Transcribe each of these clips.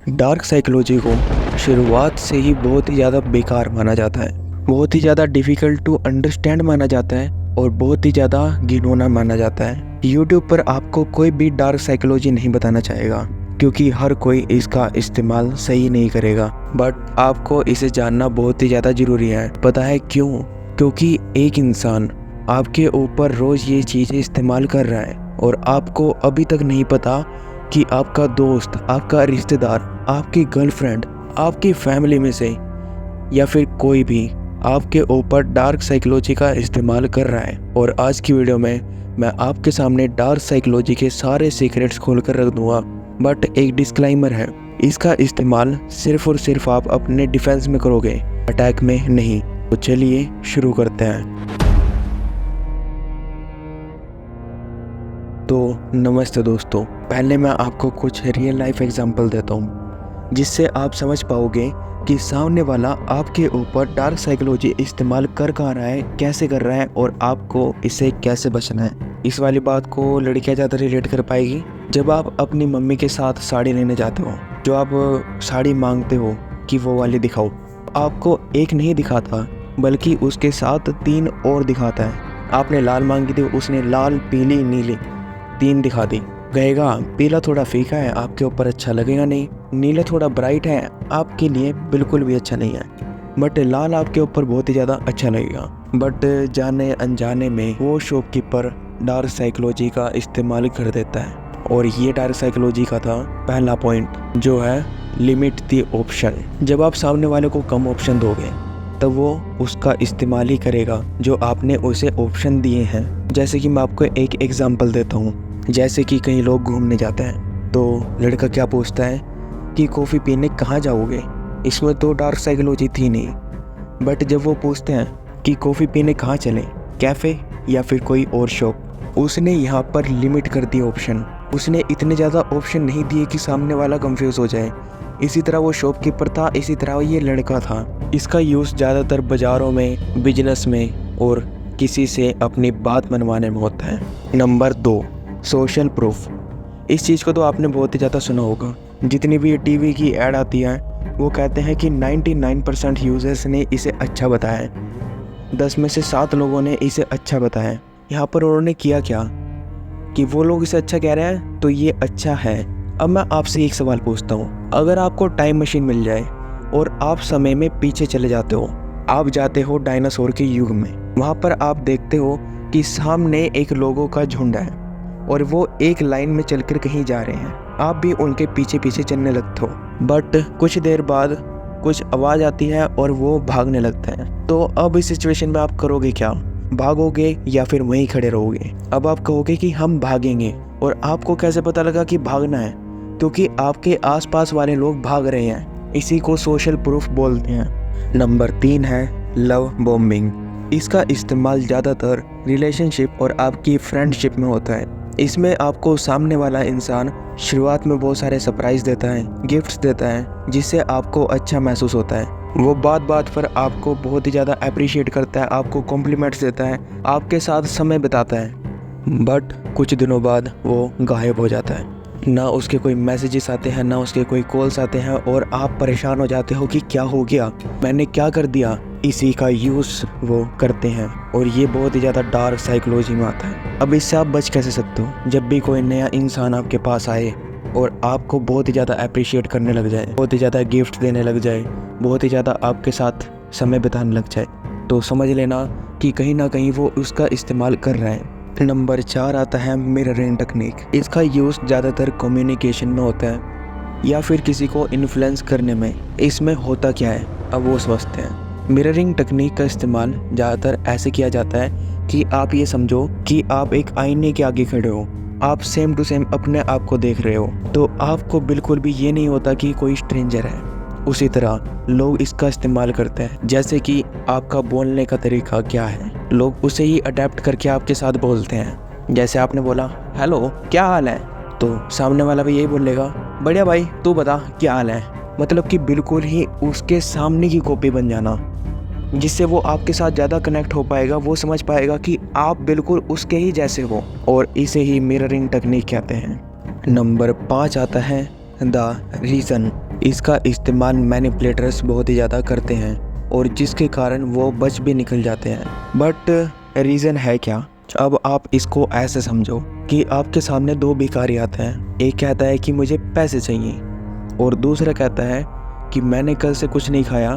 Dark psychology को शुरुआत से ही बहुत ही ज़्यादा बेकार माना जाता है, बहुत ही ज़्यादा डिफ़िकल्ट टू अंडरस्टैंड माना जाता है और बहुत ही ज़्यादा घिनौना माना जाता है। यूट्यूब पर आपको कोई भी डार्क साइकोलॉजी नहीं बताना चाहेगा क्योंकि हर कोई इसका इस्तेमाल सही नहीं करेगा, बट आपको इसे जानना बहुत ही ज़्यादा ज़रूरी है। पता है क्यों? क्योंकि एक इंसान आपके ऊपर रोज़ ये चीज़ें इस्तेमाल कर रहा है और आपको अभी तक नहीं पता कि आपका दोस्त, आपका रिश्तेदार, आपकी गर्लफ्रेंड, आपकी फैमिली में से या फिर कोई भी आपके ऊपर डार्क साइकोलॉजी का इस्तेमाल कर रहा है। और आज की वीडियो में मैं आपके सामने डार्क साइकोलॉजी के सारे सीक्रेट्स खोल कर रख दूंगा, बट एक डिस्क्लेमर है, इसका इस्तेमाल सिर्फ और सिर्फ आप अपने डिफेंस में करोगे, अटैक में नहीं। तो चलिए शुरू करते हैं। तो नमस्ते दोस्तों, पहले मैं आपको कुछ रियल लाइफ एग्जांपल देता हूँ जिससे आप समझ पाओगे कि सामने वाला आपके ऊपर डार्क साइकोलॉजी इस्तेमाल कर कहाँ रहा है, कैसे कर रहा है और आपको इससे कैसे बचना है। इस वाली बात को लड़कियाँ ज़्यादा रिलेट कर पाएगी। जब आप अपनी मम्मी के साथ साड़ी लेने जाते हो, जो आप साड़ी मांगते हो कि वो वाली दिखाओ, आपको एक नहीं दिखाता बल्कि उसके साथ 3 और दिखाता है। आपने लाल मांगी थी, उसने लाल, पीली, नीली 3 दिखा दी। कहेगा पीला थोड़ा फीका है, आपके ऊपर अच्छा लगेगा नहीं, नीला थोड़ा ब्राइट है, आपके लिए बिल्कुल भी अच्छा नहीं है, बट लाल आपके ऊपर बहुत ही ज़्यादा अच्छा लगेगा। बट जाने अनजाने में वो शॉपकीपर डार्क साइकोलॉजी का इस्तेमाल कर देता है। और ये डार्क साइकोलॉजी का था पहला पॉइंट, जो है लिमिट द ऑप्शन। जब आप सामने वाले को कम ऑप्शन दोगे तब वो उसका इस्तेमाल ही करेगा जो आपने उसे ऑप्शन दिए हैं। जैसे कि मैं आपको एक एग्जांपल देता हूँ। जैसे कि कई लोग घूमने जाते हैं तो लड़का क्या पूछता है कि कॉफ़ी पीने कहाँ जाओगे। इसमें तो डार्क साइकोलॉजी थी नहीं, बट जब वो पूछते हैं कि कॉफ़ी पीने कहाँ चलें, कैफ़े या फिर कोई और शॉप, उसने यहाँ पर लिमिट कर दी ऑप्शन। उसने इतने ज़्यादा ऑप्शन नहीं दिए कि सामने वाला कंफ्यूज हो जाए। इसी तरह वो शॉपकीपर था, इसी तरह ये लड़का था। इसका यूज़ ज़्यादातर बाज़ारों में, बिजनेस में और किसी से अपनी बात मनवाने में होता है। Number 2, social proof. इस चीज़ को तो आपने बहुत ही ज़्यादा सुना होगा। जितनी भी टीवी की ऐड आती है वो कहते हैं कि 99% यूज़र्स ने इसे अच्छा बताया है, 10 में से 7 लोगों ने इसे अच्छा बताया है। यहाँ पर उन्होंने किया क्या कि वो लोग इसे अच्छा कह रहे हैं तो ये अच्छा है। अब मैं आपसे एक सवाल पूछता हूँ, अगर आपको टाइम मशीन मिल जाए और आप समय में पीछे चले जाते हो, आप जाते हो डायनासोर के युग में, वहाँ पर आप देखते हो कि सामने एक लोगों का झुंड है और वो एक लाइन में चलकर कहीं जा रहे हैं, आप भी उनके पीछे पीछे चलने लगते हो। बट कुछ देर बाद कुछ आवाज़ आती है और वो भागने लगते हैं। तो अब इस सिचुएशन में आप करोगे क्या? भागोगे या फिर वहीं खड़े रहोगे? अब आप कहोगे कि हम भागेंगे। और आपको कैसे पता लगा कि भागना है? क्योंकि आपके आसपास वाले लोग भाग रहे हैं। इसी को सोशल प्रूफ बोलते हैं। नंबर 3 है लव बॉम्बिंग। इसका इस्तेमाल ज़्यादातर रिलेशनशिप और आपकी फ्रेंडशिप में होता है। इसमें आपको सामने वाला इंसान शुरुआत में बहुत सारे सरप्राइज देता है, गिफ्ट्स देता है, जिससे आपको अच्छा महसूस होता है। वो बात बात पर आपको बहुत ही ज़्यादा अप्रिशिएट करता है, आपको कॉम्प्लीमेंट्स देता है, आपके साथ समय बिताता है। बट कुछ दिनों बाद वो गायब हो जाता है। ना उसके कोई मैसेजेस आते हैं, ना उसके कोई कॉल्स आते हैं और आप परेशान हो जाते हो कि क्या हो गया, मैंने क्या कर दिया। इसी का यूज़ वो करते हैं और ये बहुत ही ज़्यादा डार्क साइकोलॉजी में आता है। अब इससे आप बच कैसे सकते हो? जब भी कोई नया इंसान आपके पास आए और आपको बहुत ही ज़्यादा अप्रिशिएट करने लग जाए, बहुत ही ज़्यादा गिफ्ट देने लग जाए, बहुत ही ज़्यादा आपके साथ समय बिताने लग जाए, तो समझ लेना कि कहीं ना कहीं वो उसका इस्तेमाल कर रहा है। नंबर 4 आता है मिररिंग टेक्निक। इसका यूज़ ज़्यादातर कम्युनिकेशन में होता है या फिर किसी को इन्फ्लुएंस करने में। इसमें होता क्या है, अब वो समझते हैं। मिररिंग टेक्निक का इस्तेमाल ज़्यादातर ऐसे किया जाता है कि आप ये समझो कि आप एक आईने के आगे खड़े हो, आप सेम टू सेम अपने आप को देख रहे हो, तो आपको बिल्कुल भी ये नहीं होता कि कोई स्ट्रेंजर है। उसी तरह लोग इसका इस्तेमाल करते हैं, जैसे कि आपका बोलने का तरीका क्या है, लोग उसे ही अडेप्ट करके आपके साथ बोलते हैं। जैसे आपने बोला हेलो क्या हाल है, तो सामने वाला भी यही बोलेगा बढ़िया भाई तू बता क्या हाल है। मतलब कि बिल्कुल ही उसके सामने की कॉपी बन जाना, जिससे वो आपके साथ ज़्यादा कनेक्ट हो पाएगा, वो समझ पाएगा कि आप बिल्कुल उसके ही जैसे हो, और इसे ही मिररिंग टेक्निक कहते हैं। नंबर 5 आता है द रीज़न। इसका इस्तेमाल मैनिपुलेटर्स बहुत ही ज़्यादा करते हैं और जिसके कारण वो बच भी निकल जाते हैं। बट रीज़न है क्या? अब आप इसको ऐसे समझो कि आपके सामने दो भिखारी आते हैं। एक कहता है कि मुझे पैसे चाहिए और दूसरा कहता है कि मैंने कल से कुछ नहीं खाया,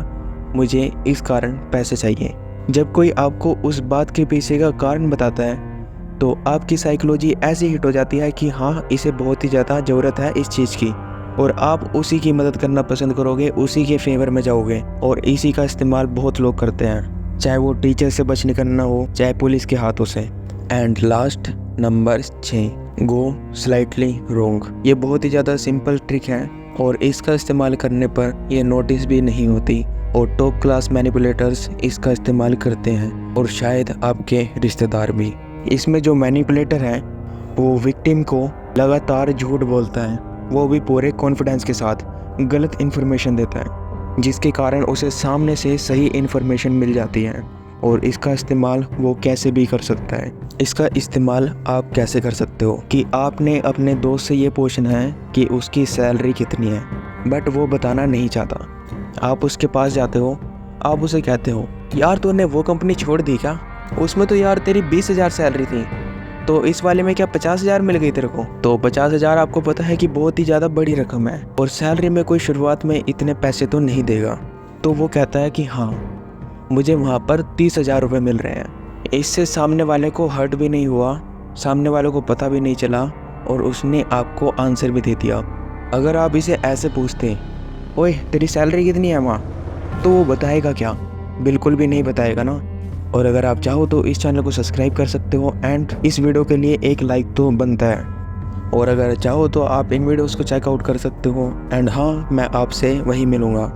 मुझे इस कारण पैसे चाहिए। जब कोई आपको उस बात के पीछे का कारण बताता है तो आपकी साइकोलॉजी ऐसी हिट हो जाती है कि हाँ, इसे बहुत ही ज़्यादा ज़रूरत है इस चीज़ की, और आप उसी की मदद करना पसंद करोगे, उसी के फेवर में जाओगे। और इसी का इस्तेमाल बहुत लोग करते हैं, चाहे वो टीचर से बचने करना हो, चाहे पुलिस के हाथों से। And last number 6, go slightly wrong. ये बहुत ही ज़्यादा सिंपल ट्रिक है और इसका इस्तेमाल करने पर ये नोटिस भी नहीं होती और टॉप क्लास मैनिपुलेटर्स इसका इस्तेमाल करते हैं और शायद आपके रिश्तेदार भी। इसमें जो मैनिपुलेटर है वो विक्टिम को लगातार झूठ बोलता है, वो भी पूरे कॉन्फिडेंस के साथ गलत इन्फॉर्मेशन देता है, जिसके कारण उसे सामने से सही इन्फॉर्मेशन मिल जाती है। और इसका इस्तेमाल वो कैसे भी कर सकता है। इसका इस्तेमाल आप कैसे कर सकते हो कि आपने अपने दोस्त से ये पूछना है कि उसकी सैलरी कितनी है, बट वो बताना नहीं चाहता। आप उसके पास जाते हो, आप उसे कहते हो, यार तूने वो कंपनी छोड़ दी क्या? उसमें तो यार तेरी 20,000 सैलरी थी, तो इस वाले में क्या 50,000 मिल गई तेरे को? तो 50,000 आपको पता है कि बहुत ही ज़्यादा बड़ी रकम है और सैलरी में कोई शुरुआत में इतने पैसे तो नहीं देगा। तो वो कहता है कि हाँ, मुझे वहाँ पर 30,000 रुपये मिल रहे हैं। इससे सामने वाले को हर्ट भी नहीं हुआ, सामने वाले को पता भी नहीं चला और उसने आपको आंसर भी दे दिया। अगर आप इसे ऐसे पूछते, ओए तेरी सैलरी कितनी है वहाँ, तो वो बताएगा क्या? बिल्कुल भी नहीं बताएगा ना। और अगर आप चाहो तो इस चैनल को सब्सक्राइब कर सकते हो एंड इस वीडियो के लिए एक लाइक तो बनता है। और अगर चाहो तो आप इन वीडियोस को चेकआउट कर सकते हो एंड हाँ, मैं आपसे वहीं मिलूँगा।